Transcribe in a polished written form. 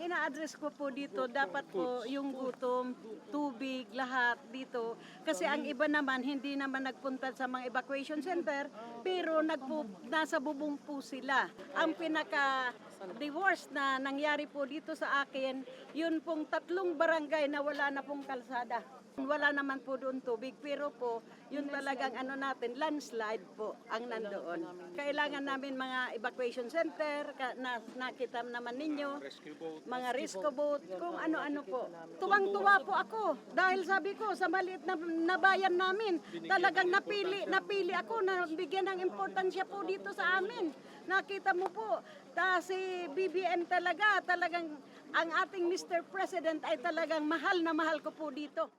ina-address ko po dito, dapat po yung gutom, tubig, lahat dito. Kasi ang iba naman, hindi naman nagpunta sa mga evacuation center, pero nasa bubong po sila. Ang the worst na nangyari po dito sa akin, yun pong 3 barangay na wala na pong kalsada. Wala naman po doon tubig, pero po, yun talagang landslide po ang nandoon. Kailangan namin mga evacuation center, nakita naman ninyo, mga rescue boat, kung ano-ano po. Tuwang-tuwa po ako, dahil sabi ko, sa maliit na bayan namin, talagang napili ako na bigyan ng importansya po dito sa amin. Nakita mo po, si BBM talagang ang ating Mr. President ay talagang mahal na mahal ko po dito.